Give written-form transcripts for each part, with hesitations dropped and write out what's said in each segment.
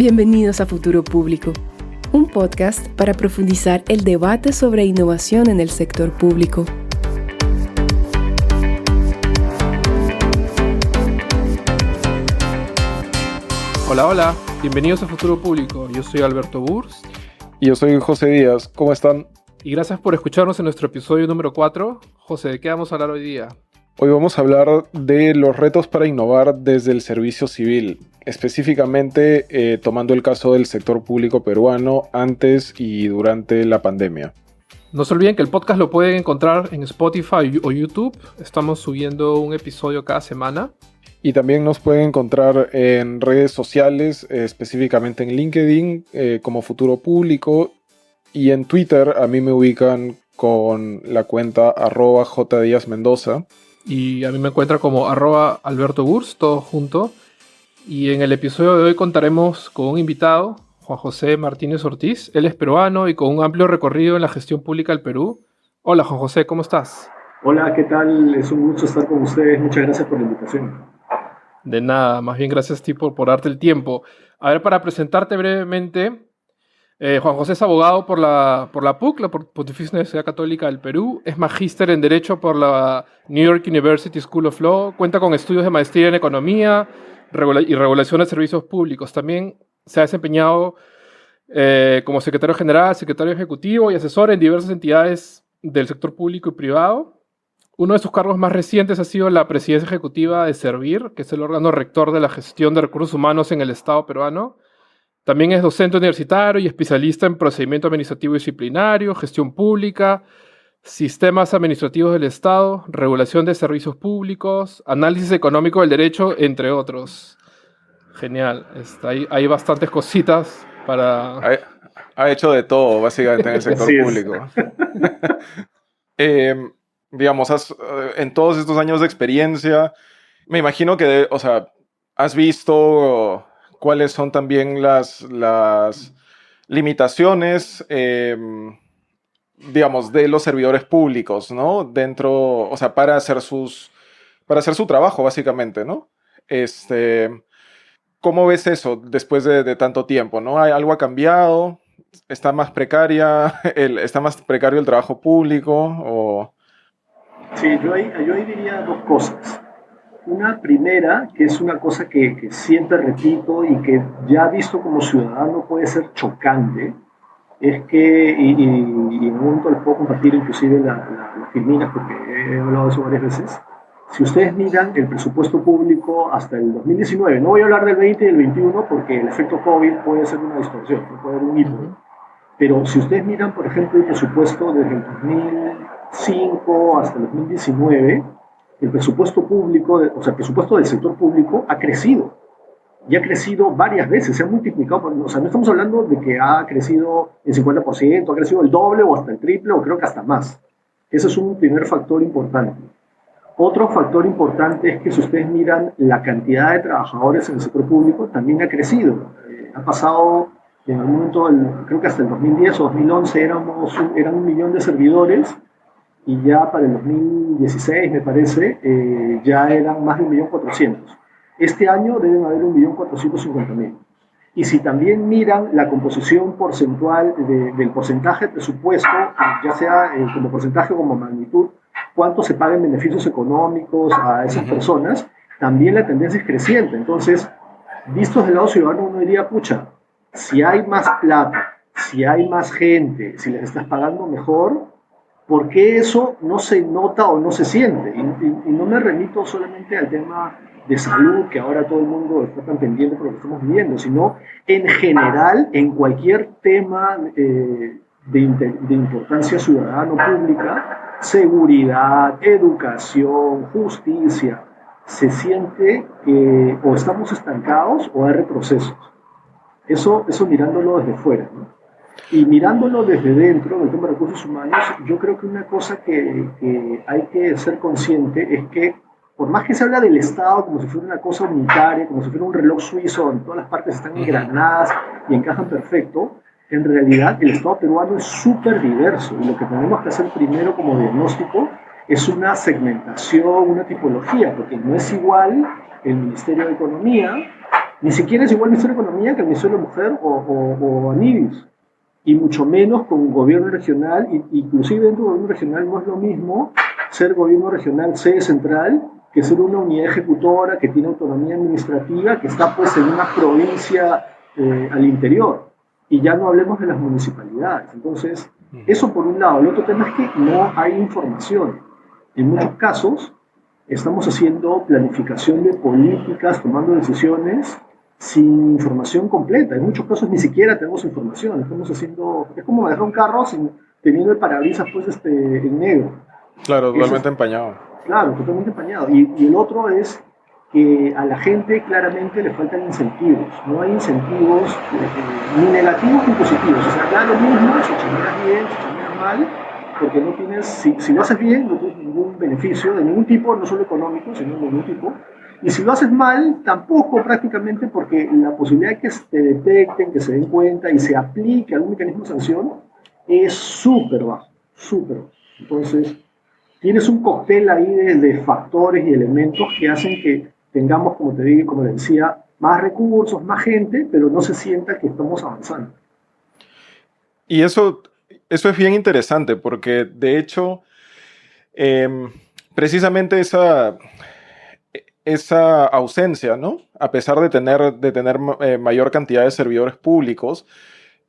Bienvenidos a Futuro Público, un podcast para profundizar el debate sobre innovación en el sector público. Hola, bienvenidos a Futuro Público. Yo soy Alberto Burs. Y yo soy José Díaz. ¿Cómo están? Y gracias por escucharnos en nuestro episodio número 4. José, ¿de qué vamos a hablar hoy día? Hoy vamos a hablar de los retos para innovar desde el servicio civil, específicamente tomando el caso del sector público peruano antes y durante la pandemia. No se olviden que el podcast lo pueden encontrar en Spotify o YouTube. Estamos subiendo un episodio cada semana. Y también nos pueden encontrar en redes sociales, específicamente en LinkedIn como Futuro Público, y en Twitter a mí me ubican con la cuenta @jdiazmendoza. Y a mí me encuentra como @AlbertoBurs, todo junto. Y en el episodio de hoy contaremos con un invitado, Juan José Martínez Ortiz. Él es peruano y con un amplio recorrido en la gestión pública del Perú. Hola Juan José, ¿cómo estás? Hola, ¿qué tal? Es un gusto estar con ustedes. Muchas gracias por la invitación. De nada, más bien gracias a ti por darte el tiempo. A ver, para presentarte brevemente, Juan José es abogado por la PUC, la Pontificia Universidad Católica del Perú. Es magíster en Derecho por la New York University School of Law. Cuenta con estudios de maestría en Economía y Regulación de Servicios Públicos. También se ha desempeñado como secretario general, secretario ejecutivo y asesor en diversas entidades del sector público y privado. Uno de sus cargos más recientes ha sido la presidencia ejecutiva de Servir, que es el órgano rector de la gestión de recursos humanos en el Estado peruano. También es docente universitario y especialista en procedimiento administrativo disciplinario, gestión pública, sistemas administrativos del Estado, regulación de servicios públicos, análisis económico del derecho, entre otros. Genial. Hay bastantes cositas para... Ha hecho de todo, básicamente, en el sector público. Digamos, en todos estos años de experiencia, me imagino que, has visto cuáles son también las limitaciones, digamos, de los servidores públicos, ¿no? Dentro, para hacer su trabajo, básicamente, ¿no? ¿Cómo ves eso después de tanto tiempo, ¿no? ¿Algo ha cambiado? ¿Está más precario el trabajo público? ¿O...? Sí, yo ahí diría dos cosas. Una primera, que es una cosa que siempre repito y que ya visto como ciudadano puede ser chocante, es que, y en un momento les puedo compartir inclusive las filminas porque he hablado de eso varias veces. Si ustedes miran el presupuesto público hasta el 2019, no voy a hablar del 20 y del 21 porque el efecto COVID puede ser una distorsión, puede haber un hito. Pero si ustedes miran, por ejemplo, el presupuesto desde el 2005 hasta el 2019, el presupuesto público, el presupuesto del sector público ha crecido. Y ha crecido varias veces, se ha multiplicado. No estamos hablando de que ha crecido el 50%, ha crecido el doble o hasta el triple, o creo que hasta más. Ese es un primer factor importante. Otro factor importante es que si ustedes miran la cantidad de trabajadores en el sector público, también ha crecido. Ha pasado, en algún momento, creo que hasta el 2010 o 2011 eran 1 millón de servidores, y ya para el 2016, me parece, ya eran más de 1.400.000. Este año deben haber 1.450.000. Y si también miran la composición porcentual del porcentaje de presupuesto, ya sea como porcentaje o como magnitud, cuánto se paga en beneficios económicos a esas personas, también la tendencia es creciente. Entonces, vistos del lado ciudadano, uno diría, pucha, si hay más plata, si hay más gente, si les estás pagando mejor, ¿por qué eso no se nota o no se siente? Y no me remito solamente al tema de salud, que ahora todo el mundo está tan pendiente por lo que estamos viviendo, sino en general, en cualquier tema de importancia ciudadano-pública, seguridad, educación, justicia, se siente que o estamos estancados o hay retrocesos. Eso mirándolo desde fuera, ¿no? Y mirándolo desde dentro del tema de recursos humanos, yo creo que una cosa que hay que ser consciente es que, por más que se habla del Estado como si fuera una cosa unitaria, como si fuera un reloj suizo donde todas las partes están engranadas y encajan perfecto, en realidad el Estado peruano es súper diverso. Y lo que tenemos que hacer primero como diagnóstico es una segmentación, una tipología, porque no es igual el Ministerio de Economía Ni siquiera es igual el Ministerio de Economía que el Ministerio de Mujer o Anibis. Y mucho menos con un gobierno regional, inclusive dentro del gobierno regional no es lo mismo ser gobierno regional sede central que ser una unidad ejecutora que tiene autonomía administrativa, que está pues en una provincia al interior. Y ya no hablemos de las municipalidades. Entonces, eso por un lado. El otro tema es que no hay información. En muchos casos, estamos haciendo planificación de políticas, tomando decisiones sin información completa. En muchos casos ni siquiera tenemos información. Estamos haciendo, es como manejar un carro teniendo el parabrisas pues, en negro. Claro, totalmente empañado. Claro, totalmente empañado. Y el otro es que a la gente claramente le faltan incentivos. No hay incentivos ni negativos ni positivos. O sea, da lo mismo si chambeas bien, si chambeas mal, porque no tienes, si lo haces bien, no tienes ningún beneficio de ningún tipo, no solo económico, sino de ningún tipo. Y si lo haces mal, tampoco prácticamente, porque la posibilidad de que te detecten, que se den cuenta y se aplique algún mecanismo de sanción es súper bajo, súper bajo. Entonces, tienes un cóctel ahí de factores y elementos que hacen que tengamos, como te digo, como te decía, más recursos, más gente, pero no se sienta que estamos avanzando. Y eso es bien interesante, porque de hecho, precisamente esa ausencia, ¿no? A pesar de tener mayor cantidad de servidores públicos,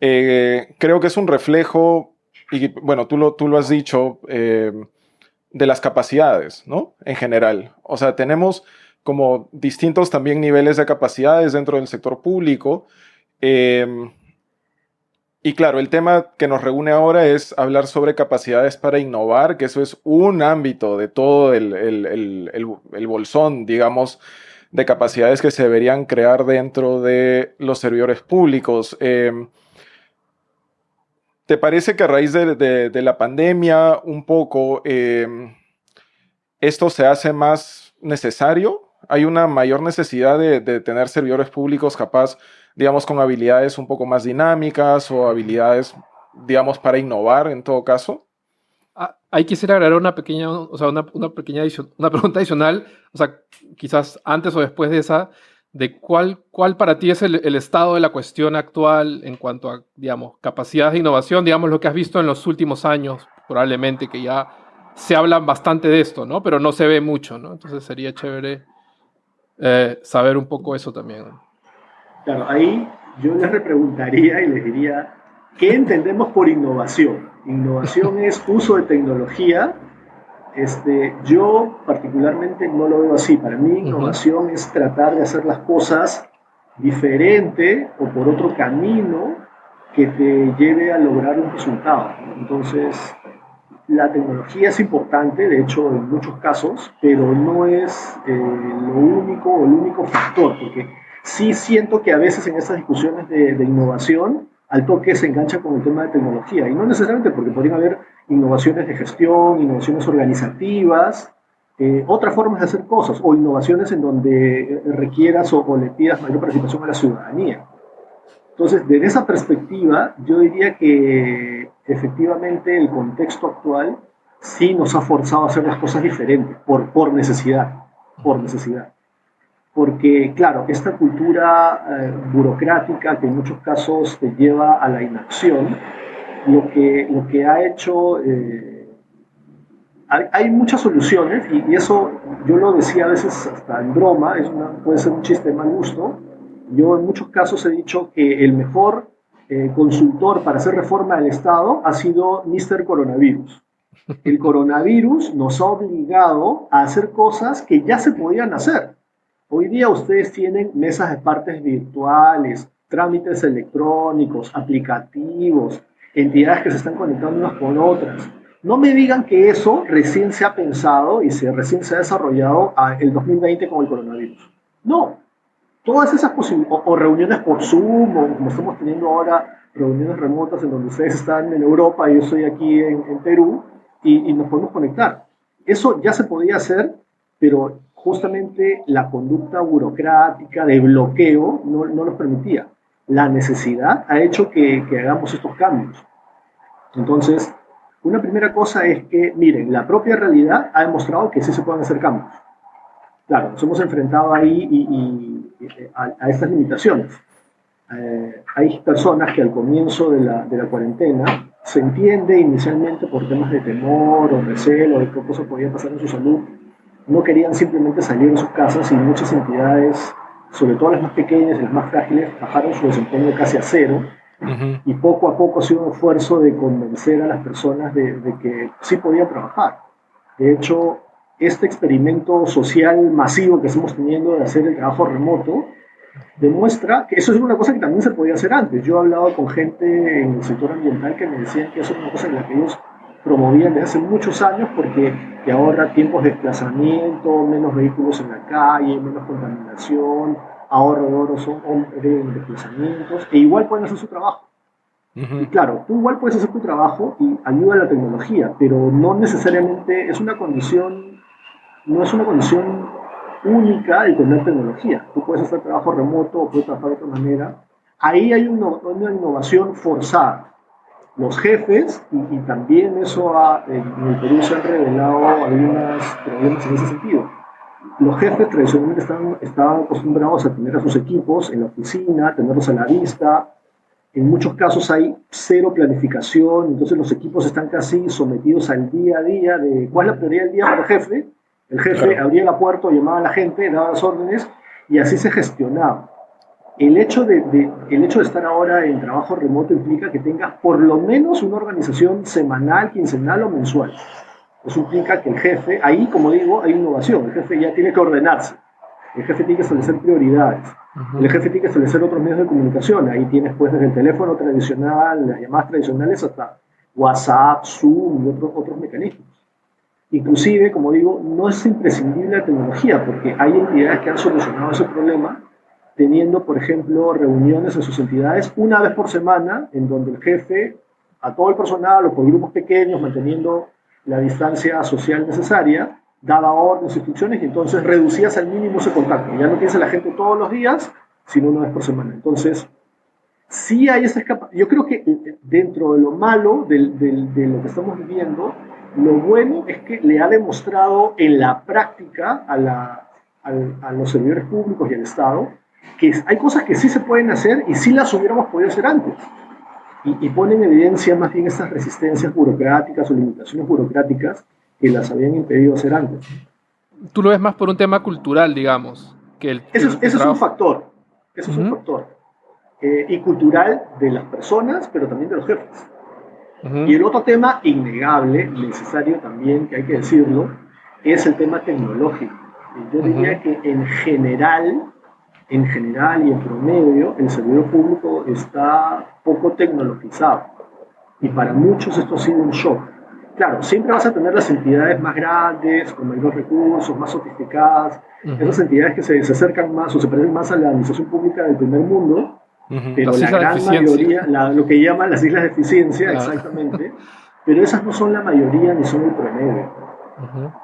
creo que es un reflejo, y bueno, tú lo has dicho, de las capacidades, ¿no? En general. O sea, tenemos como distintos también niveles de capacidades dentro del sector público. Y claro, el tema que nos reúne ahora es hablar sobre capacidades para innovar, que eso es un ámbito de todo el bolsón, digamos, de capacidades que se deberían crear dentro de los servidores públicos. ¿Te parece que a raíz de la pandemia un poco esto se hace más necesario? ¿Hay una mayor necesidad de tener servidores públicos capaz, digamos, con habilidades un poco más dinámicas o habilidades, digamos, para innovar en todo caso? Ahí quisiera agregar una pequeña, o sea, una pregunta adicional, o sea, quizás antes o después de esa, de cuál para ti es el estado de la cuestión actual en cuanto a, digamos, capacidades de innovación, digamos, lo que has visto en los últimos años, probablemente que ya se habla bastante de esto, ¿no? Pero no se ve mucho, ¿no? Entonces sería chévere saber un poco eso también. Claro, ahí yo les repreguntaría y les diría, ¿qué entendemos por innovación? Innovación es uso de tecnología. Yo particularmente no lo veo así. Para mí innovación es tratar de hacer las cosas diferente o por otro camino que te lleve a lograr un resultado. Entonces, la tecnología es importante, de hecho, en muchos casos, pero no es lo único o el único factor, porque sí siento que a veces en estas discusiones de innovación, al toque se engancha con el tema de tecnología, y no necesariamente porque podrían haber innovaciones de gestión, innovaciones organizativas, otras formas de hacer cosas, o innovaciones en donde requieras o le pidas mayor participación a la ciudadanía. Entonces, desde esa perspectiva, yo diría que efectivamente el contexto actual sí nos ha forzado a hacer las cosas diferentes, por necesidad, por necesidad. Porque, claro, esta cultura burocrática que en muchos casos te lleva a la inacción, lo que ha hecho, hay muchas soluciones, y eso yo lo decía a veces hasta en broma, puede ser un chiste de mal gusto. Yo en muchos casos he dicho que el mejor consultor para hacer reforma del Estado ha sido Mr. Coronavirus. El coronavirus nos ha obligado a hacer cosas que ya se podían hacer. Hoy día ustedes tienen mesas de partes virtuales, trámites electrónicos, aplicativos, entidades que se están conectando unas con otras. No me digan que eso recién se ha pensado y recién se ha desarrollado el 2020 con el coronavirus. No. Todas esas posibilidades, o reuniones por Zoom, o como estamos teniendo ahora, reuniones remotas en donde ustedes están en Europa y yo estoy aquí en Perú, y nos podemos conectar. Eso ya se podía hacer, pero justamente la conducta burocrática de bloqueo no nos permitía. La necesidad ha hecho que hagamos estos cambios. Entonces, una primera cosa es que, miren, la propia realidad ha demostrado que sí se pueden hacer cambios. Claro, nos hemos enfrentado ahí y a estas limitaciones. Hay personas que al comienzo de la cuarentena se entiende inicialmente por temas de temor o recelo de qué cosa podía pasar en su salud, no querían simplemente salir de sus casas y muchas entidades, sobre todo las más pequeñas y las más frágiles, bajaron su desempeño casi a cero. Y poco a poco ha sido un esfuerzo de convencer a las personas de que sí podían trabajar. De hecho, este experimento social masivo que estamos teniendo de hacer el trabajo remoto demuestra que eso es una cosa que también se podía hacer antes. Yo he hablado con gente en el sector ambiental que me decían que eso es una cosa en la que ellos promovían desde hace muchos años porque te ahorra tiempos de desplazamiento, menos vehículos en la calle, menos contaminación, ahorro de horas de desplazamientos, e igual pueden hacer su trabajo. Y claro, tú igual puedes hacer tu trabajo y ayuda a la tecnología, pero no necesariamente es una condición, no es una condición única el tener tecnología. Tú puedes hacer trabajo remoto o puedes trabajar de otra manera. Ahí hay una innovación forzada. Los jefes, y también eso en el Perú se han revelado algunos problemas en ese sentido. Los jefes tradicionalmente estaban acostumbrados a tener a sus equipos en la oficina, tenerlos a la vista. En muchos casos hay cero planificación, entonces los equipos están casi sometidos al día a día de cuál es la prioridad del día para el jefe. El jefe abría la puerta, llamaba a la gente, daba las órdenes y así se gestionaba. El hecho de estar ahora en trabajo remoto implica que tengas por lo menos una organización semanal, quincenal o mensual. Eso implica que el jefe, ahí como digo, hay innovación. El jefe ya tiene que ordenarse. El jefe tiene que establecer prioridades. El jefe tiene que establecer otros medios de comunicación. Ahí tienes pues desde el teléfono tradicional, las llamadas tradicionales, hasta WhatsApp, Zoom y otros mecanismos. Inclusive, como digo, no es imprescindible la tecnología porque hay entidades que han solucionado ese problema teniendo, por ejemplo, reuniones en sus entidades una vez por semana en donde el jefe, a todo el personal o por grupos pequeños, manteniendo la distancia social necesaria, daba órdenes, instrucciones y entonces reducías al mínimo ese contacto. Ya no tienes a la gente todos los días, sino una vez por semana. Entonces, sí hay esa escapación. Yo creo que dentro de lo malo de lo que estamos viviendo, lo bueno es que le ha demostrado en la práctica a los servidores públicos y al Estado que hay cosas que sí se pueden hacer y sí las hubiéramos podido hacer antes. Y pone en evidencia más bien estas resistencias burocráticas o limitaciones burocráticas que las habían impedido hacer antes. Tú lo ves más por un tema cultural, digamos. Eso es un factor. Eso es un factor. Y cultural de las personas, pero también de los jefes. Y el otro tema innegable, necesario también, que hay que decirlo, es el tema tecnológico. Yo diría que en general y en promedio, el servidor público está poco tecnologizado. Y para muchos esto ha sido un shock. Claro, siempre vas a tener las entidades más grandes, con mayores recursos, más sofisticadas, esas entidades que se acercan más o se parecen más a la administración pública del primer mundo, pero la gran mayoría, lo que llaman las islas de eficiencia, exactamente, pero esas no son la mayoría ni son el promedio.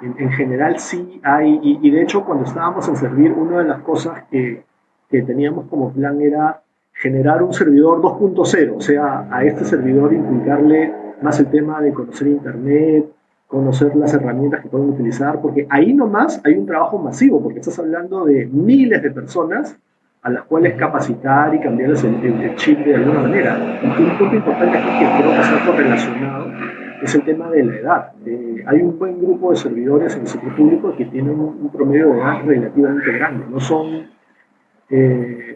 En general sí hay, y de hecho cuando estábamos en Servir, una de las cosas que teníamos como plan era generar un servidor 2.0, o sea, a este servidor implicarle más el tema de conocer Internet, conocer las herramientas que pueden utilizar, porque ahí nomás hay un trabajo masivo, porque estás hablando de miles de personas a las cuales capacitar y cambiarles el chip de alguna manera. Y un punto importante aquí que creo que está correlacionado es el tema de la edad. Hay un buen grupo de servidores en el sector público que tienen un promedio de edad relativamente grande, no son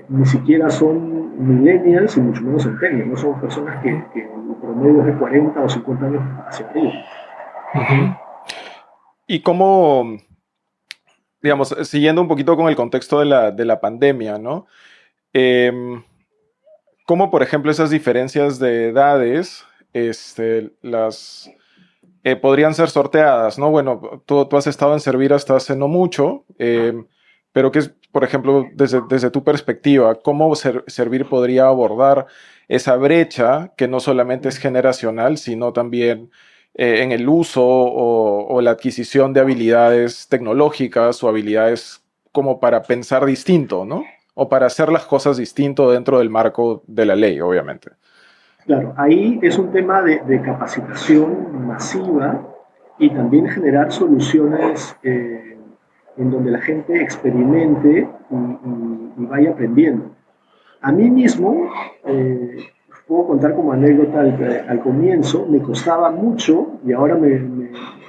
ni siquiera son millennials y mucho menos centennials, no son personas que el promedio es de 40 o 50 años hacia arriba. Y cómo, digamos, siguiendo un poquito con el contexto de la pandemia, ¿no? ¿Cómo, por ejemplo, esas diferencias de edades podrían ser sorteadas, ¿no? Bueno, tú has estado en Servir hasta hace no mucho, pero ¿qué es, por ejemplo, desde tu perspectiva, cómo Servir podría abordar esa brecha que no solamente es generacional, sino también en el uso o la adquisición de habilidades tecnológicas o habilidades como para pensar distinto, ¿no? O para hacer las cosas distinto dentro del marco de la ley, obviamente. Claro, ahí es un tema de capacitación masiva y también generar soluciones en donde la gente experimente y vaya aprendiendo. A mí mismo, puedo contar como anécdota al comienzo, me costaba mucho, y ahora,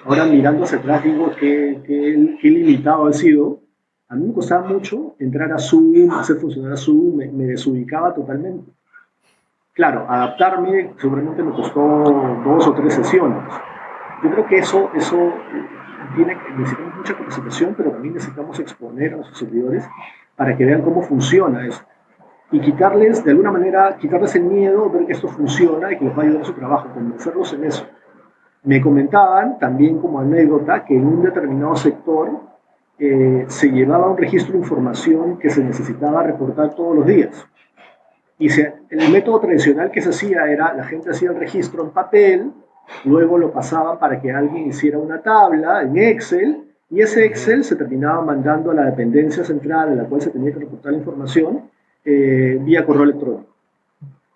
ahora mirando hacia atrás digo qué limitado ha sido. A mí me costaba mucho entrar a Zoom, hacer funcionar a Zoom, me desubicaba totalmente. Claro, adaptarme seguramente me costó 2 o 3 sesiones. Yo creo que eso necesitamos mucha capacitación, pero también necesitamos exponer a nuestros servidores para que vean cómo funciona eso. Y quitarles, de alguna manera, quitarles el miedo, ver que esto funciona y que les va a ayudar a su trabajo, convencerlos en eso. Me comentaban, también como anécdota, que en un determinado sector se llevaba un registro de información que se necesitaba reportar todos los días. Y el método tradicional que se hacía era, la gente hacía el registro en papel, luego lo pasaban para que alguien hiciera una tabla en Excel, y ese Excel se terminaba mandando a la dependencia central en la cual se tenía que reportar la información vía correo electrónico.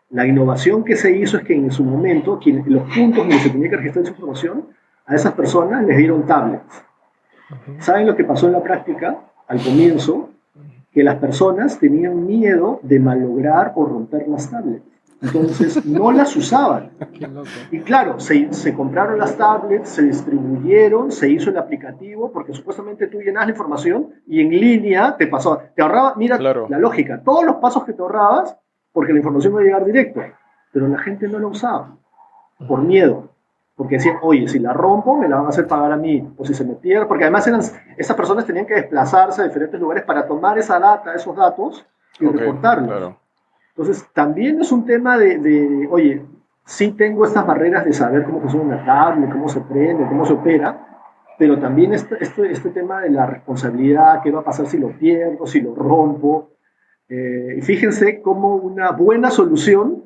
La innovación que se hizo es que en su momento, los puntos donde se tenía que registrar esa información, a esas personas les dieron tablets. ¿Saben lo que pasó en la práctica al comienzo? Que las personas tenían miedo de malograr o romper las tablets. Entonces no las usaban. Y claro, se compraron las tablets, se distribuyeron, se hizo el aplicativo, porque supuestamente tú llenas la información y en línea te pasó. Te ahorraba, mira claro, la lógica, todos los pasos que te ahorrabas, porque la información iba a llegar directo. Pero la gente no la usaba, por miedo. Porque decían, oye, si la rompo, me la van a hacer pagar a mí. O si se me pierde, porque además esas personas tenían que desplazarse a diferentes lugares para tomar esa data, esos datos, y reportarlos. Claro. Entonces, también es un tema oye, sí tengo estas barreras de saber cómo funciona una tablet, cómo se prende, cómo se opera, pero también este tema de la responsabilidad, qué va a pasar si lo pierdo, si lo rompo. Y fíjense cómo una buena solución,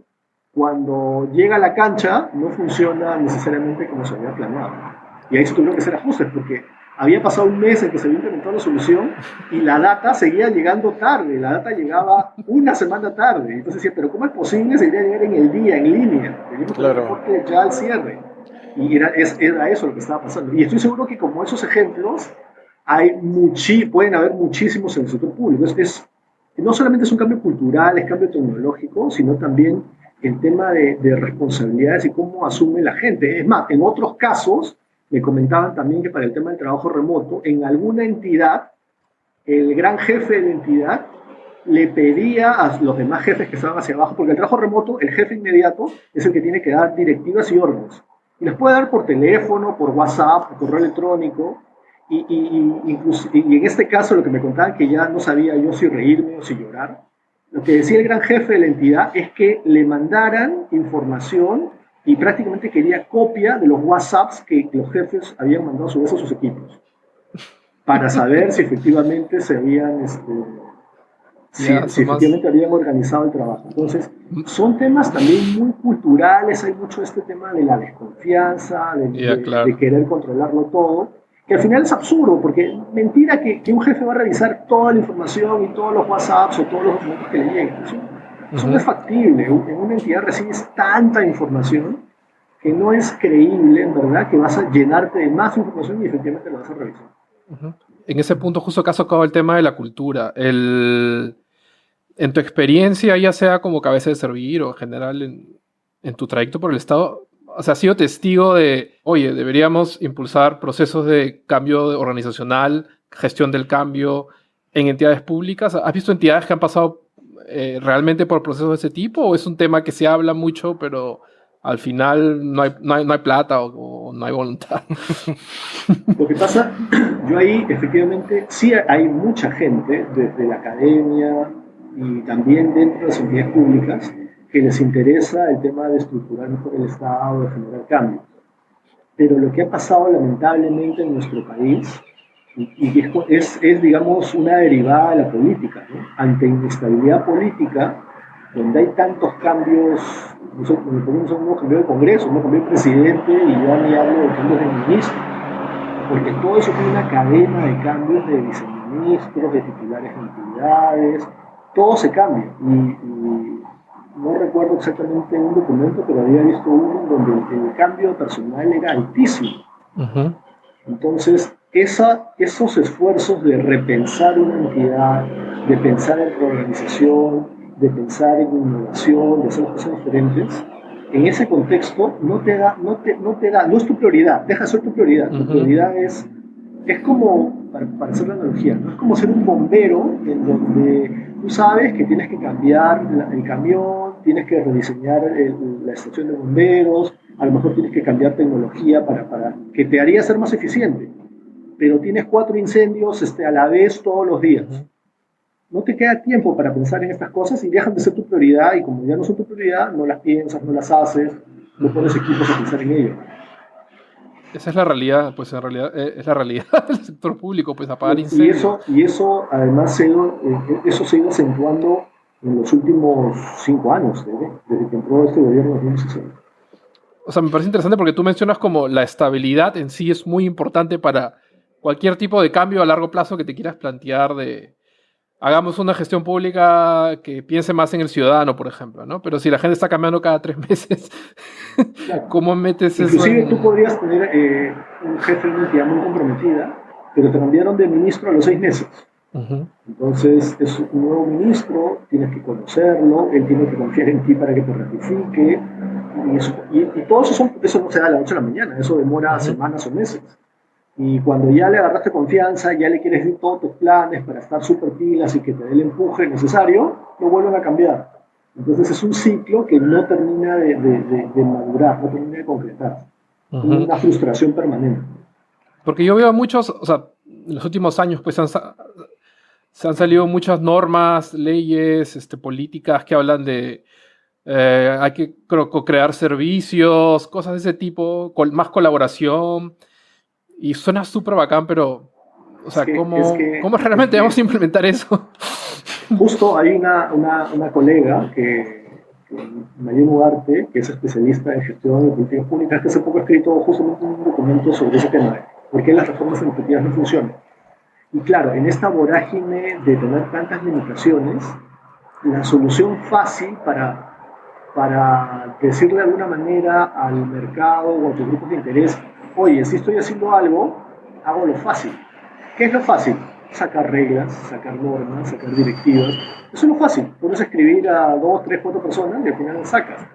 cuando llega a la cancha, no funciona necesariamente como se había planeado. Y ahí se tuvieron que hacer ajustes, porque había pasado un mes en que se había implementado la solución y la data seguía llegando tarde, la data llegaba una semana tarde. Entonces decía, pero ¿cómo es posible? Se debería llegar en el día, en línea. Teníamos que reporte ya al cierre. Y era eso lo que estaba pasando. Y estoy seguro que como esos ejemplos, pueden haber muchísimos en el sector público. No solamente es un cambio cultural, es cambio tecnológico, sino también el tema de responsabilidades y cómo asume la gente. Es más, en otros casos, me comentaban también que para el tema del trabajo remoto, en alguna entidad, el gran jefe de la entidad le pedía a los demás jefes que estaban hacia abajo, porque el trabajo remoto, el jefe inmediato es el que tiene que dar directivas y órdenes. Y les puede dar por teléfono, por WhatsApp, por correo electrónico, y en este caso lo que me contaban, que ya no sabía yo si reírme o si llorar, lo que decía el gran jefe de la entidad es que le mandaran información y prácticamente quería copia de los WhatsApps que los jefes habían mandado a su vez a sus equipos para saber si efectivamente efectivamente habían organizado el trabajo. Entonces, son temas también muy culturales, hay mucho este tema de la desconfianza, de querer controlarlo todo, que al final es absurdo, porque mentira que un jefe va a revisar toda la información y todos los WhatsApps o todos los documentos que le lleguen. Eso no es factible. En una entidad recibes tanta información que no es creíble, en verdad, que vas a llenarte de más información y efectivamente lo vas a revisar. En ese punto justo que has tocado el tema de la cultura. En tu experiencia, ya sea como cabeza de servir o en general en tu trayecto por el Estado, o sea, has sido testigo de, oye, deberíamos impulsar procesos de cambio organizacional, gestión del cambio en entidades públicas. ¿Has visto entidades que han pasado realmente por procesos de ese tipo, o es un tema que se habla mucho pero al final no hay plata o no hay voluntad? Lo que pasa, yo ahí efectivamente sí hay mucha gente desde la academia y también dentro de las entidades públicas que les interesa el tema de estructurar mejor el Estado, de generar cambios. Pero lo que ha pasado lamentablemente en nuestro país, y es digamos, una derivada de la política, ¿no? Ante inestabilidad política, donde hay tantos cambios, me ponemos un nuevo cambio de Congreso, un nuevo cambio de presidente, y ya ni hablo de cambios de ministro, porque todo eso tiene una cadena de cambios de viceministros, de titulares de entidades, todo se cambia. Y no recuerdo exactamente un documento, pero había visto uno en donde el cambio personal era altísimo. Entonces, esos esfuerzos de repensar una entidad, de pensar en organización, de pensar en innovación, de hacer cosas diferentes, en ese contexto no es tu prioridad, deja de ser tu prioridad. Tu prioridad es como, para hacer la analogía, ¿no? Es como ser un bombero en donde tú sabes que tienes que cambiar el camión, tienes que rediseñar la estación de bomberos, a lo mejor tienes que cambiar tecnología para que te haría ser más eficiente, pero tienes 4 incendios a la vez todos los días. No te queda tiempo para pensar en estas cosas y dejan de ser tu prioridad, y como ya no son tu prioridad, no las piensas, no las haces, no pones equipos a pensar en ello. Esa es la realidad, pues en realidad es la realidad del sector público, pues apagar incendios. Y eso además se ha ido acentuando en los últimos 5 años, desde que entró este gobierno de 2016. O sea, me parece interesante porque tú mencionas como la estabilidad en sí es muy importante para cualquier tipo de cambio a largo plazo que te quieras plantear de hagamos una gestión pública que piense más en el ciudadano, por ejemplo, ¿no? Pero si la gente está cambiando cada 3 meses, Claro. ¿cómo metes eso? Inclusive tú podrías tener un jefe de una entidad muy comprometida, pero te cambiaron de ministro a los 6 meses. Entonces es un nuevo ministro, tienes que conocerlo, él tiene que confiar en ti para que te ratifique, y todo eso no se da a la noche a la mañana, eso demora semanas o meses. Y cuando ya le agarraste confianza, ya le quieres decir todos tus planes para estar súper pilas y que te dé el empuje necesario, lo vuelven a cambiar. Entonces es un ciclo que no termina de madurar, no termina de concretar. Es una frustración permanente. Porque yo veo muchos, o sea, en los últimos años pues se han salido muchas normas, leyes, políticas que hablan de hay que crear servicios, cosas de ese tipo, más colaboración. Y suena súper bacán, pero, o sea, ¿cómo realmente vamos a implementar eso? Justo hay una colega María Ugarte, que es especialista en gestión de políticas públicas, que hace poco ha escrito justamente un documento sobre ese tema, por qué las reformas educativas no funcionan. Y claro, en esta vorágine de tener tantas limitaciones, la solución fácil para decirle de alguna manera al mercado o a tus grupos de interés, oye, si estoy haciendo algo, hago lo fácil. ¿Qué es lo fácil? Sacar reglas, sacar normas, sacar directivas. Eso es lo fácil. Puedes escribir a 2, 3, 4 personas y al final las sacas.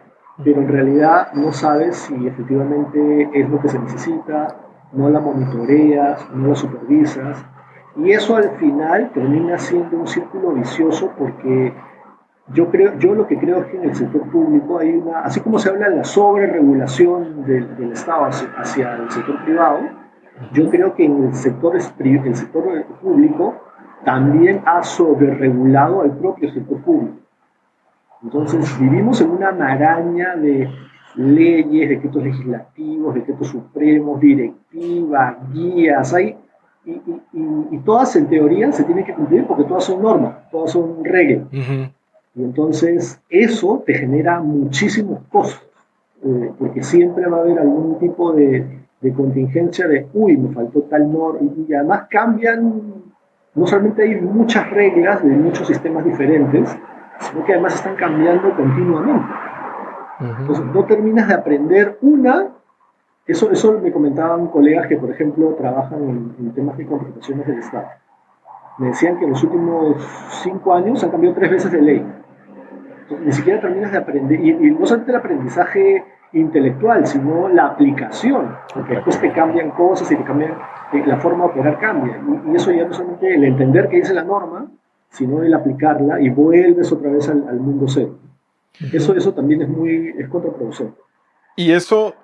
Pero en realidad no sabes si efectivamente es lo que se necesita, no la monitoreas, no la supervisas. Y eso al final termina siendo un círculo vicioso porque yo lo que creo es que en el sector público hay así como se habla de la sobreregulación del Estado hacia el sector privado, yo creo que en el sector público también ha sobreregulado al propio sector público. Entonces vivimos en una maraña de leyes, decretos legislativos, decretos supremos, directivas, guías, y todas en teoría se tienen que cumplir porque todas son normas, todas son reglas. Y entonces eso te genera muchísimos costos, porque siempre va a haber algún tipo de contingencia de, me faltó tal norma, y además cambian, no solamente hay muchas reglas de muchos sistemas diferentes, sino que además están cambiando continuamente. Entonces no terminas de aprender eso me comentaban colegas que, por ejemplo, trabajan en temas de contrataciones del Estado. Me decían que en los últimos 5 años han cambiado 3 veces de ley. Entonces, ni siquiera terminas de aprender, y no solamente el aprendizaje intelectual, sino la aplicación, porque después te cambian cosas y te cambian, la forma de operar cambia, y eso ya no solamente el entender qué dice la norma, sino el aplicarla y vuelves otra vez al mundo cero. Eso también es contraproducente. Y eso,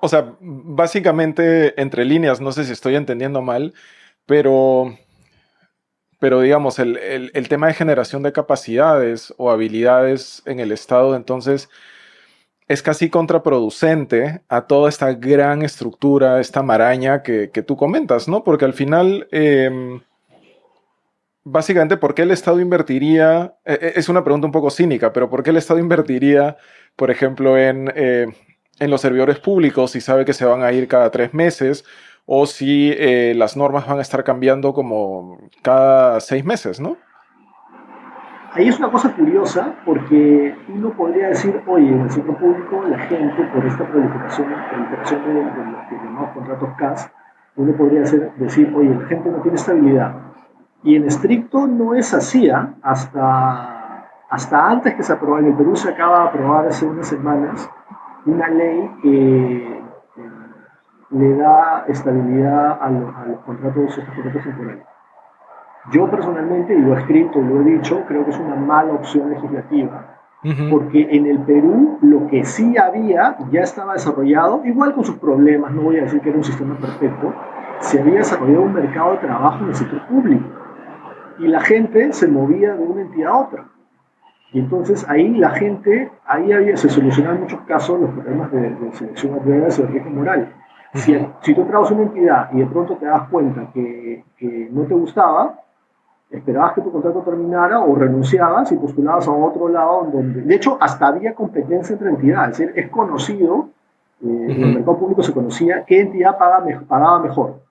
o sea, básicamente entre líneas, no sé si estoy entendiendo mal, pero digamos, el tema de generación de capacidades o habilidades en el Estado, entonces, es casi contraproducente a toda esta gran estructura, esta maraña que tú comentas, ¿no? Porque al final, básicamente, ¿por qué el Estado invertiría? Es una pregunta un poco cínica, pero ¿por qué el Estado invertiría, por ejemplo, en los servidores públicos si sabe que se van a ir cada 3 meses? O si las normas van a estar cambiando como cada 6 meses, ¿no? Ahí es una cosa curiosa, porque uno podría decir, oye, en el sector público la gente, por esta proliferación de los que llamamos contratos CAS, uno podría decir, oye, la gente no tiene estabilidad. Y en estricto no es así, ¿eh? Hasta antes que se aprobara, en el Perú se acaba de aprobar hace unas semanas una ley que le da estabilidad a los contratos, estos contratos temporales. Yo personalmente, y lo he escrito y lo he dicho, creo que es una mala opción legislativa, porque en el Perú lo que sí había ya estaba desarrollado, igual con sus problemas, no voy a decir que era un sistema perfecto, se había desarrollado un mercado de trabajo en el sector público y la gente se movía de una entidad a otra. Y entonces ahí la gente, se solucionaban en muchos casos los problemas de selección a pruebas y de riesgo moral. Si tú entrabas a una entidad y de pronto te das cuenta que no te gustaba, esperabas que tu contrato terminara o renunciabas y postulabas a otro lado donde, de hecho, hasta había competencia entre entidades. Es decir, es conocido, en el mercado público se conocía qué entidad pagaba mejor.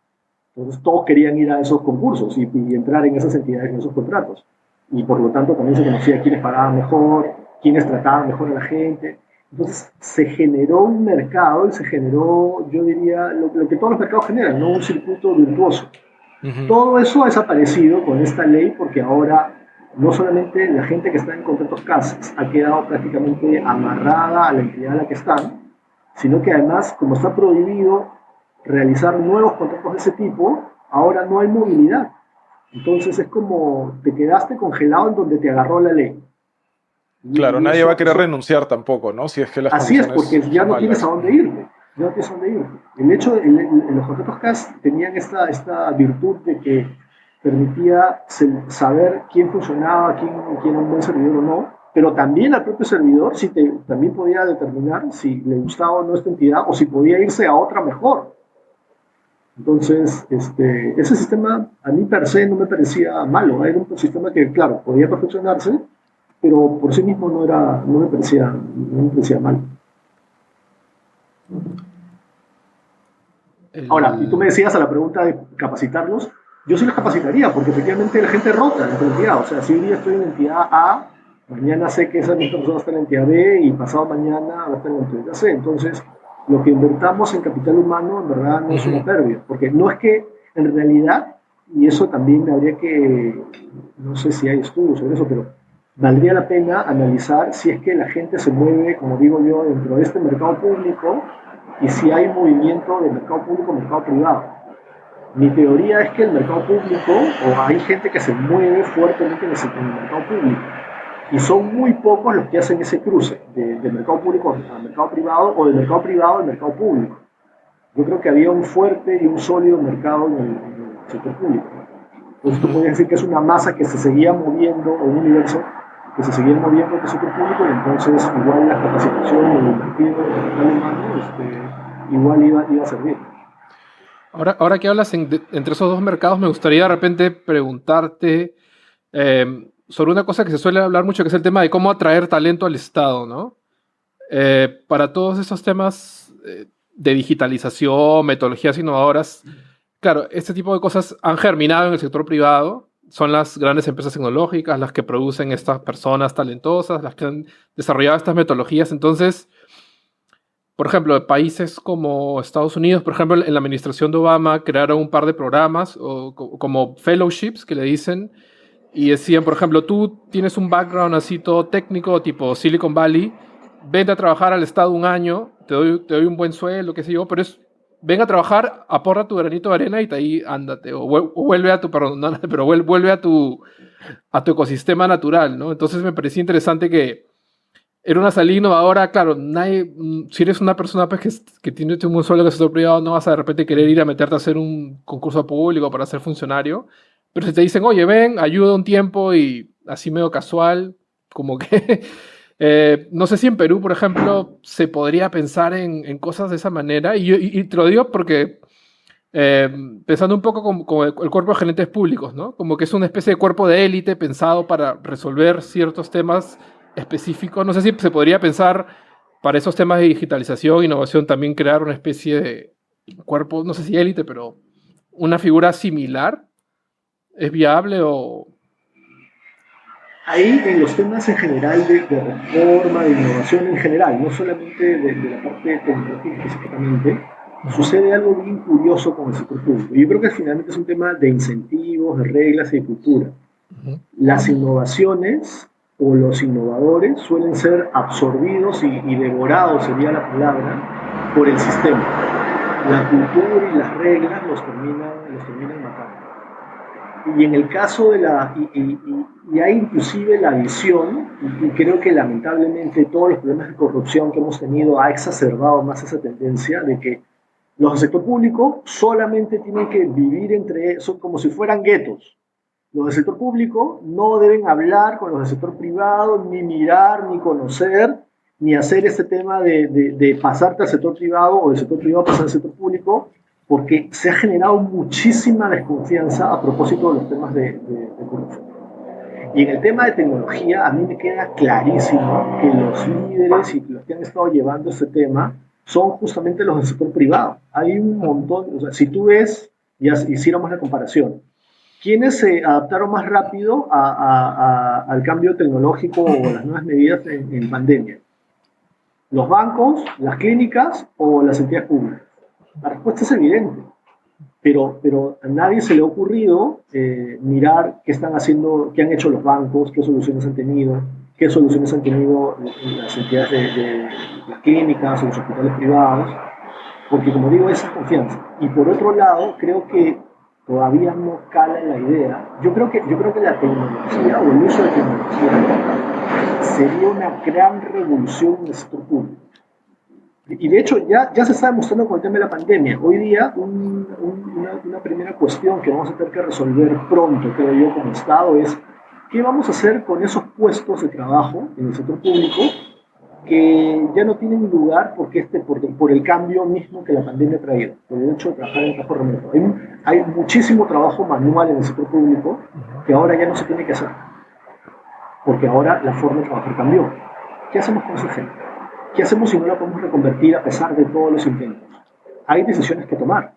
Entonces todos querían ir a esos concursos y entrar en esas entidades, en esos contratos. Y por lo tanto también se conocía quiénes pagaban mejor, quiénes trataban mejor a la gente. Entonces se generó un mercado y se generó, yo diría, lo que todos los mercados generan, ¿no? Un circuito virtuoso. Todo eso ha desaparecido con esta ley porque ahora no solamente la gente que está en contratos CAS ha quedado prácticamente amarrada a la entidad a la que están, sino que además, como está prohibido realizar nuevos contratos de ese tipo, ahora no hay movilidad. Entonces es como te quedaste congelado en donde te agarró la ley. Claro, nadie va a querer renunciar tampoco, ¿no? Si es que las así es, porque ya no malas. tienes a dónde irte. Ya no tienes a dónde irte. El hecho los contratos CAS tenían esta virtud de que permitía saber quién funcionaba, quién era un buen servidor o no, pero también al propio servidor también podía determinar si le gustaba o no esta entidad o si podía irse a otra mejor. Entonces, ese sistema a mí per se no me parecía malo. Era un sistema que, claro, podía perfeccionarse, pero por sí mismo no me parecía mal. Ahora, y tú me decías a la pregunta de capacitarlos, yo sí los capacitaría, porque efectivamente la gente rota en tu entidad. O sea, si un día estoy en entidad A, mañana sé que esa misma persona está en la entidad B y pasado mañana va a estar en la entidad C. Entonces, lo que invertamos en capital humano en verdad no es una pérdida, porque no es que en realidad, y eso también habría que, no sé si hay estudios sobre eso, pero valdría la pena analizar si es que la gente se mueve, como digo yo, dentro de este mercado público y si hay movimiento de mercado público a mercado privado. Mi teoría es que el mercado público, o hay gente que se mueve fuertemente en el mercado público, y son muy pocos los que hacen ese cruce de mercado público a mercado privado o de mercado privado al mercado público. Yo creo que había un fuerte y un sólido mercado en el sector público. Entonces tú podrías decir que es una masa que se seguía moviendo, o un universo que se seguía moviendo en el sector público, y entonces igual la capacitación o el invertido de capital humano igual iba a servir. Ahora que hablas entre esos dos mercados, me gustaría de repente preguntarte sobre una cosa que se suele hablar mucho, que es el tema de cómo atraer talento al Estado, ¿no? Para todos esos temas de digitalización, metodologías innovadoras, claro, este tipo de cosas han germinado en el sector privado. Son las grandes empresas tecnológicas las que producen estas personas talentosas, las que han desarrollado estas metodologías. Entonces, por ejemplo, países como Estados Unidos, por ejemplo, en la administración de Obama crearon un par de programas como fellowships que le dicen, y decían, por ejemplo, tú tienes un background así todo técnico, tipo Silicon Valley, vente a trabajar al Estado un año, te doy un buen sueldo, qué sé yo, pero ven a trabajar, aporta tu granito de arena y de ahí ándate, o vuelve a tu, perdón, no, pero vuelve a tu ecosistema natural, ¿no? Entonces me parecía interesante que era una salida innovadora. Claro, si eres una persona pues, que tiene un buen sueldo en el sector privado, no vas a de repente querer ir a meterte a hacer un concurso público para ser funcionario, pero si te dicen, oye, ven, ayuda un tiempo y así medio casual, como que no sé si en Perú, por ejemplo, se podría pensar en cosas de esa manera, y te lo digo porque pensando un poco como el cuerpo de gerentes públicos, ¿no? Como que es una especie de cuerpo de élite pensado para resolver ciertos temas específicos. No sé si se podría pensar para esos temas de digitalización, innovación, también crear una especie de cuerpo, no sé si élite, pero una figura similar. ¿Es viable o...? Ahí en los temas en general de reforma, de innovación en general, no solamente de la parte tecnológica específicamente, sucede algo bien curioso con el sector público. Yo creo que finalmente es un tema de incentivos, de reglas y de cultura. Las innovaciones o los innovadores suelen ser absorbidos y devorados, sería la palabra, por el sistema. La cultura y las reglas los terminan matando. Y en el caso de y hay inclusive la visión, y creo que lamentablemente todos los problemas de corrupción que hemos tenido ha exacerbado más esa tendencia de que los del sector público solamente tienen que vivir son como si fueran guetos. Los del sector público no deben hablar con los del sector privado, ni mirar, ni conocer, ni hacer este tema de pasarte al sector privado o del sector privado pasar al sector público, porque se ha generado muchísima desconfianza a propósito de los temas de corrupción. Y en el tema de tecnología, a mí me queda clarísimo que los líderes y los que han estado llevando este tema son justamente los del sector privado. Hay un montón, o sea, si tú ves, ya hiciéramos la comparación, ¿quiénes se adaptaron más rápido al cambio tecnológico o las nuevas medidas en pandemia? ¿Los bancos, las clínicas o las entidades públicas? La respuesta es evidente, pero a nadie se le ha ocurrido mirar qué están haciendo, qué han hecho los bancos, qué soluciones han tenido las entidades de las clínicas o los hospitales privados, porque como digo, esa confianza. Y por otro lado, creo que todavía no cala la idea. Yo creo que la tecnología o el uso de tecnología sería una gran revolución en el sector público. Y de hecho ya se está demostrando con el tema de la pandemia. Hoy día una primera cuestión que vamos a tener que resolver pronto, creo yo, como Estado es ¿qué vamos a hacer con esos puestos de trabajo en el sector público que ya no tienen lugar por el cambio mismo que la pandemia ha traído? Por el hecho de trabajar en trabajo remoto. Hay muchísimo trabajo manual en el sector público que ahora ya no se tiene que hacer, porque ahora la forma de trabajar cambió. ¿Qué hacemos con esa gente? ¿Qué hacemos si no la podemos reconvertir a pesar de todos los intentos? Hay decisiones que tomar.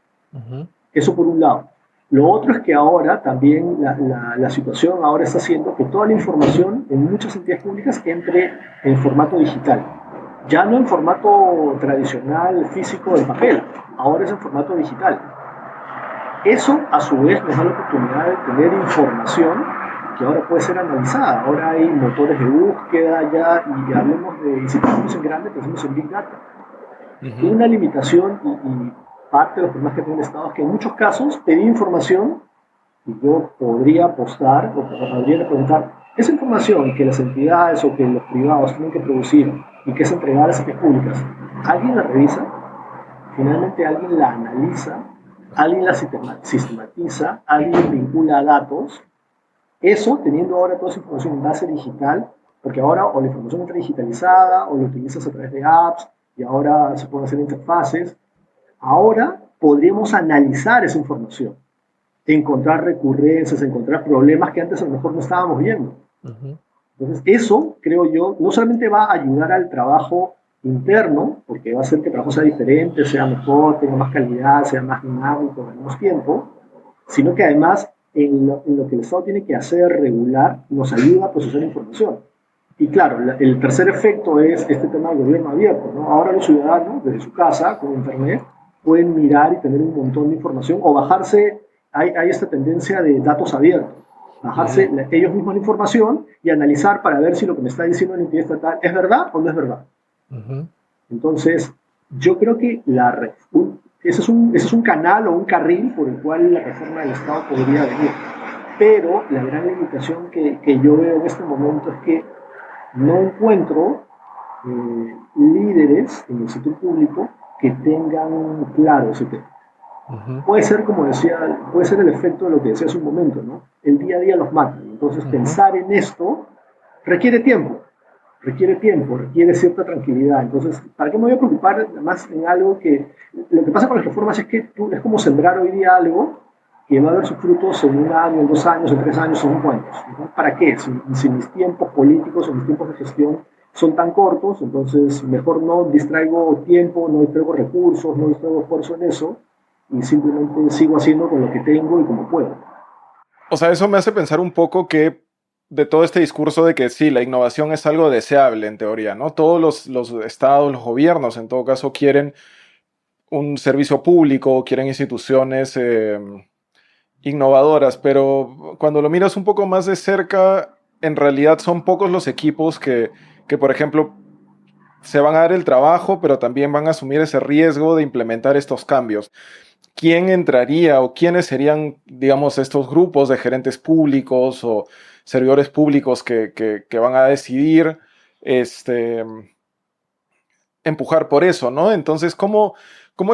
Eso por un lado. Lo otro es que ahora también la situación ahora está haciendo que toda la información en muchas entidades públicas entre en formato digital. Ya no en formato tradicional, físico, de papel. Ahora es en formato digital. Eso, a su vez, nos da la oportunidad de tener información que ahora puede ser analizada. Ahora hay motores de búsqueda ya, y hablemos y si pensamos en grande, pensamos en Big Data. Una limitación y parte de los problemas que tiene el Estado es que en muchos casos pedí información y yo podría apostar o podría preguntar esa información que las entidades o que los privados tienen que producir y que es entregada a las entidades públicas. ¿Alguien la revisa? Finalmente alguien la analiza, alguien la sistematiza, alguien vincula datos. Eso, teniendo ahora toda esa información en base digital, porque ahora o la información está digitalizada o la utilizas a través de apps y ahora se pueden hacer interfaces, ahora podríamos analizar esa información, encontrar recurrencias, encontrar problemas que antes a lo mejor no estábamos viendo. Entonces, eso, creo yo, no solamente va a ayudar al trabajo interno, porque va a hacer que el trabajo sea diferente, sea mejor, tenga más calidad, sea más dinámico, menos tiempo, sino que además en lo que el Estado tiene que hacer regular, nos ayuda a procesar información. Y claro, el tercer efecto es este tema del gobierno abierto, ¿no? Ahora los ciudadanos, desde su casa, con internet, pueden mirar y tener un montón de información o bajarse, hay esta tendencia de datos abiertos, bajarse ellos mismos la información y analizar para ver si lo que me está diciendo la entidad estatal es verdad o no es verdad. Entonces, yo creo que ese es un canal o un carril por el cual la reforma del Estado podría venir. Pero la gran limitación que yo veo en este momento es que no encuentro líderes en el sector público que tengan claro ese tema. Puede ser, como decía, puede ser el efecto de lo que decía hace un momento, ¿no? El día a día los mata. Entonces, pensar en esto requiere tiempo, requiere cierta tranquilidad. Entonces, ¿para qué me voy a preocupar más en algo que... Lo que pasa con las reformas es que es como sembrar hoy día algo que va a dar sus frutos en 1 año, en 2 años, en 3 años, en 5 años. Entonces, ¿para qué? Si mis tiempos políticos o mis tiempos de gestión son tan cortos, entonces mejor no distraigo tiempo, no distraigo recursos, no distraigo esfuerzo en eso y simplemente sigo haciendo con lo que tengo y como puedo. O sea, eso me hace pensar un poco que de todo este discurso de que sí, la innovación es algo deseable en teoría, ¿no? Todos los estados, los gobiernos en todo caso quieren un servicio público, quieren instituciones innovadoras, pero cuando lo miras un poco más de cerca, en realidad son pocos los equipos que, por ejemplo, se van a dar el trabajo, pero también van a asumir ese riesgo de implementar estos cambios. ¿Quién entraría o quiénes serían, digamos, estos grupos de gerentes públicos o servidores públicos que van a decidir empujar por eso, ¿no? Entonces, ¿cómo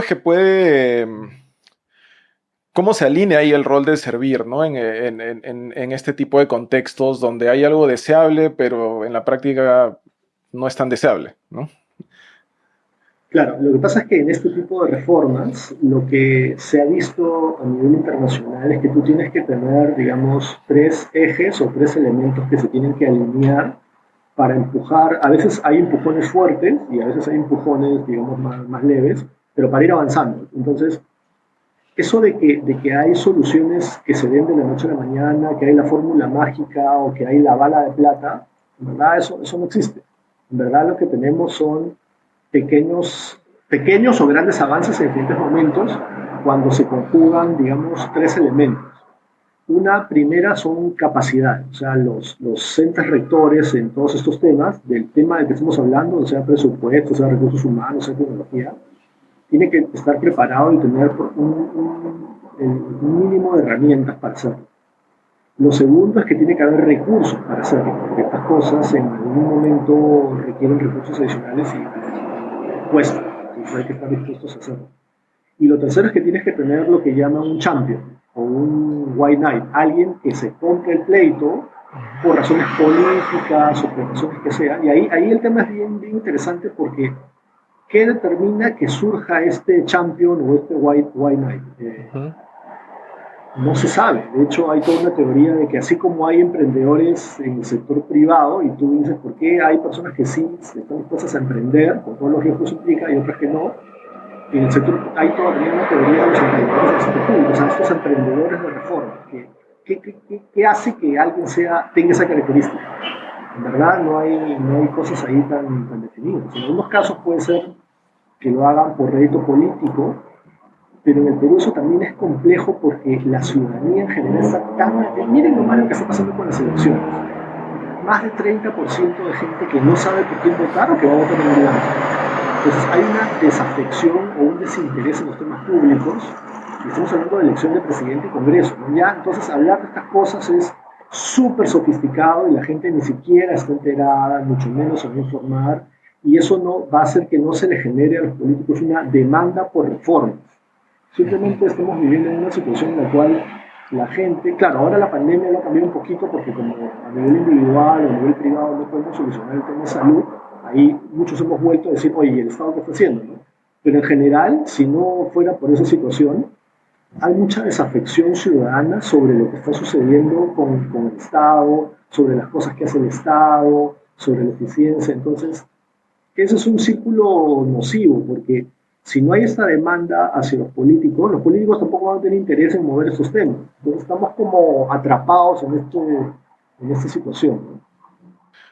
es que puede, cómo se alinea ahí el rol de servir, ¿no? En este tipo de contextos donde hay algo deseable, pero en la práctica no es tan deseable, ¿no? Claro, lo que pasa es que en este tipo de reformas lo que se ha visto a nivel internacional es que tú tienes que tener, digamos, tres ejes o tres elementos que se tienen que alinear para empujar. A veces hay empujones fuertes y a veces hay empujones, digamos, más leves, pero para ir avanzando. Entonces, eso de que hay soluciones que se den de la noche a la mañana, que hay la fórmula mágica o que hay la bala de plata, en verdad eso no existe. En verdad lo que tenemos son pequeños o grandes avances en diferentes momentos cuando se conjugan, digamos, tres elementos. Una primera son capacidades, o sea, los entes rectores en todos estos temas, del tema del que estamos hablando, sea presupuesto, sea recursos humanos, sea tecnología, tiene que estar preparado y tener un mínimo de herramientas para hacerlo. Lo segundo es que tiene que haber recursos para hacerlo, porque estas cosas en algún momento requieren recursos adicionales y cuesta, entonces hay que estar dispuestos a hacerlo. Y lo tercero es que tienes que tener lo que llaman un champion o un white knight, alguien que se compre el pleito por razones políticas o por razones que sean. Y ahí el tema es bien interesante porque ¿qué determina que surja este champion o este white knight? No se sabe. De hecho, hay toda una teoría de que así como hay emprendedores en el sector privado, y tú dices, ¿por qué hay personas que sí están dispuestas a emprender, con todos los riesgos que implica, y otras que no? En el sector hay todavía una teoría de los emprendedores del sector público, o sea, estos emprendedores de reforma. ¿Qué hace que alguien tenga esa característica? En verdad no hay cosas ahí tan definidas. En algunos casos puede ser que lo hagan por rédito político, pero en el Perú eso también es complejo porque la ciudadanía en general está tan... Miren lo malo que está pasando con las elecciones. Más del 30% de gente que no sabe por quién votar o que va a votar en blanco. Entonces hay una desafección o un desinterés en los temas públicos. Y estamos hablando de elección de presidente y congreso, ¿no? Ya, entonces hablar de estas cosas es súper sofisticado y la gente ni siquiera está enterada, mucho menos se va a informar. Y eso no va a hacer que no se le genere a los políticos una demanda por reformas. Simplemente estamos viviendo en una situación en la cual la gente, claro, ahora la pandemia lo ha cambiado un poquito porque como a nivel individual o a nivel privado no podemos solucionar el tema de salud, ahí muchos hemos vuelto a decir, oye, ¿el Estado qué está haciendo? ¿No? Pero en general, si no fuera por esa situación, hay mucha desafección ciudadana sobre lo que está sucediendo con el Estado, sobre las cosas que hace el Estado, sobre la eficiencia. Entonces, ese es un círculo nocivo porque si no hay esta demanda hacia los políticos tampoco van a tener interés en mover estos temas. Entonces estamos como atrapados en esta situación, ¿no?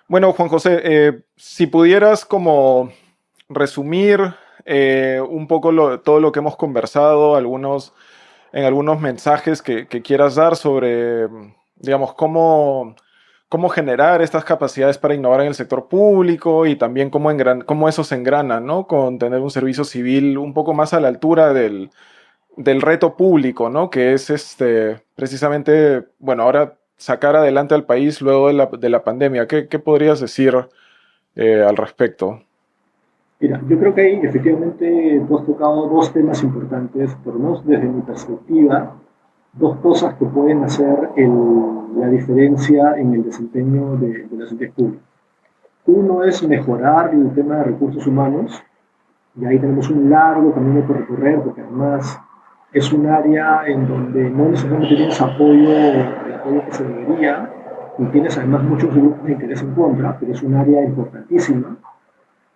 Bueno, Juan José, si pudieras como resumir un poco todo lo que hemos conversado, en algunos mensajes que quieras dar sobre, digamos, cómo generar estas capacidades para innovar en el sector público y también cómo eso se engrana, ¿no? Con tener un servicio civil un poco más a la altura del reto público, ¿no? Que es precisamente, bueno, ahora sacar adelante al país luego de la pandemia. ¿Qué podrías decir al respecto? Mira, yo creo que ahí efectivamente tú has tocado dos temas importantes, por lo menos desde mi perspectiva, dos cosas que pueden hacer la diferencia en el desempeño de las entes públicas. Uno es mejorar el tema de recursos humanos, y ahí tenemos un largo camino por recorrer, porque además es un área en donde no necesariamente tienes el apoyo que se debería, y tienes además muchos grupos de interés en contra, pero es un área importantísima.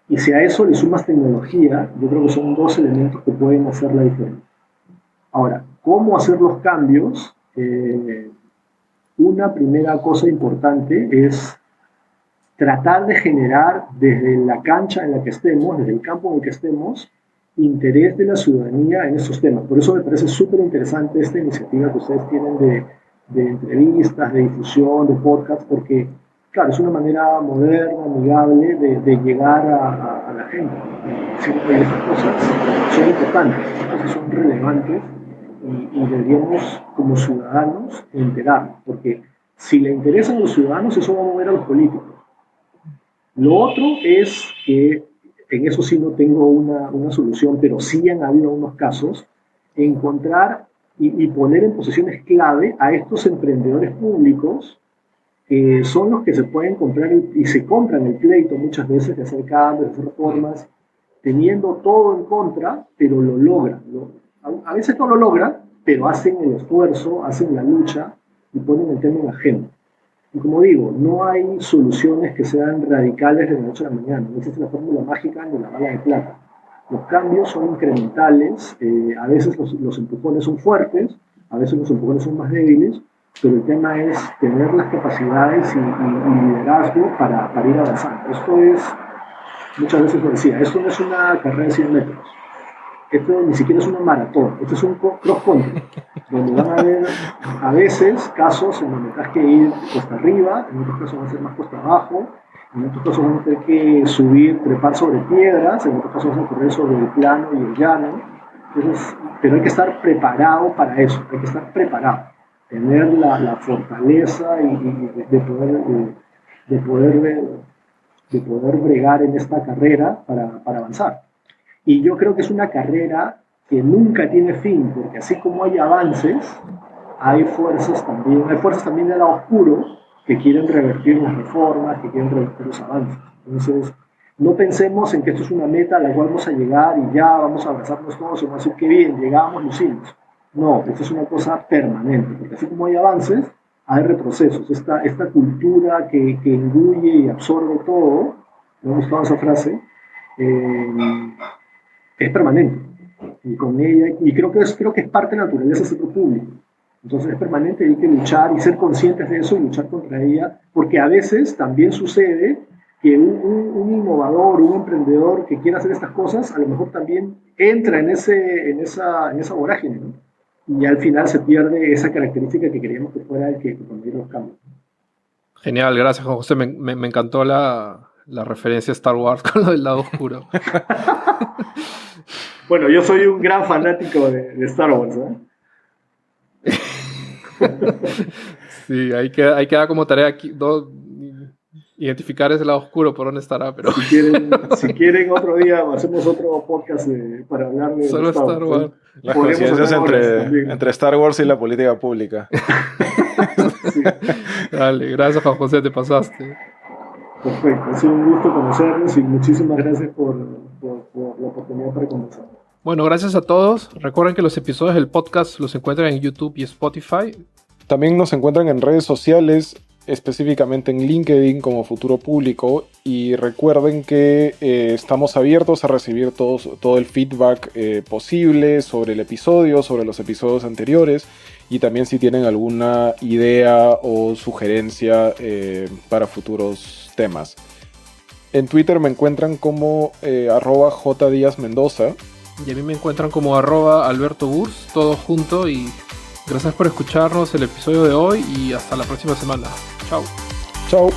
Y si a eso le sumas tecnología, yo creo que son dos elementos que pueden hacer la diferencia. Ahora, ¿cómo hacer los cambios? Una primera cosa importante es tratar de generar desde la cancha en la que estemos, desde el campo en el que estemos, interés de la ciudadanía en estos temas. Por eso me parece súper interesante esta iniciativa que ustedes tienen de entrevistas, de difusión, de podcast, porque, claro, es una manera moderna, amigable de llegar a la gente. Decir, oye, estas cosas son importantes, estas cosas son relevantes y deberíamos, como ciudadanos, enterarnos, porque si le interesan a los ciudadanos, eso va a mover a los políticos. Lo otro es que, en eso sí no tengo una solución, pero sí han habido unos casos, encontrar y poner en posiciones clave a estos emprendedores públicos que son los que se pueden comprar y se compran el pleito muchas veces de hacer cambios, de hacer reformas, teniendo todo en contra, pero lo logran. A veces no lo logran, pero hacen el esfuerzo, hacen la lucha y ponen el tema en agenda. Y como digo, no hay soluciones que sean radicales de la noche a la mañana. No existe la fórmula mágica ni la bala de plata. Los cambios son incrementales, a veces los empujones son fuertes, a veces los empujones son más débiles, pero el tema es tener las capacidades y liderazgo para ir avanzando. Esto es, muchas veces lo decía, esto no es una carrera de 100 metros. Esto ni siquiera es una maratón, esto es un cross-country, donde van a haber a veces casos en donde tienes que ir cuesta arriba, en otros casos van a ser más cuesta abajo, en otros casos van a tener que subir, trepar sobre piedras, en otros casos van a correr sobre el plano y el llano. Entonces, pero hay que estar preparado para eso, hay que estar preparado, tener la fortaleza de poder bregar en esta carrera para avanzar. Y yo creo que es una carrera que nunca tiene fin, porque así como hay avances, hay fuerzas también del lado oscuro que quieren revertir las reformas, que quieren revertir los avances. Entonces, no pensemos en que esto es una meta a la cual vamos a llegar y ya vamos a abrazarnos todos y vamos a decir qué bien, llegamos, lo hicimos. No, esto es una cosa permanente, porque así como hay avances, hay retrocesos. Esta cultura que engulle y absorbe todo, me ha gustado esa frase, es permanente. Y con ella, y creo que es parte de la naturaleza del sector público. Entonces es permanente, hay que luchar y ser conscientes de eso y luchar contra ella, porque a veces también sucede que un innovador, un emprendedor que quiera hacer estas cosas, a lo mejor también entra en esa vorágine, ¿no? Y al final se pierde esa característica que queríamos que fuera el que conduciera los cambios. Genial, gracias Juan José, me encantó la referencia a Star Wars con lo del lado oscuro. Bueno, yo soy un gran fanático de Star Wars, ¿eh? Sí, ahí queda como tarea aquí, identificar ese lado oscuro por dónde estará, pero... Si quieren otro día hacemos otro podcast para hablar de solo Star Wars. Las coincidencias entre Star Wars y la política pública. Sí. Dale, gracias Juan José, te pasaste. Perfecto, ha sido un gusto conocernos y muchísimas gracias por la oportunidad para conversar. Bueno, gracias a todos. Recuerden que los episodios del podcast los encuentran en YouTube y Spotify. También nos encuentran en redes sociales, específicamente en LinkedIn como Futuro Público, y recuerden que estamos abiertos a recibir todo el feedback posible sobre el episodio, sobre los episodios anteriores, y también si tienen alguna idea o sugerencia para futuros temas. En Twitter me encuentran como @JDíazMendoza. Y a mí me encuentran como @AlbertoBurs, todo junto, y gracias por escucharnos el episodio de hoy y hasta la próxima semana. Chao. Chao.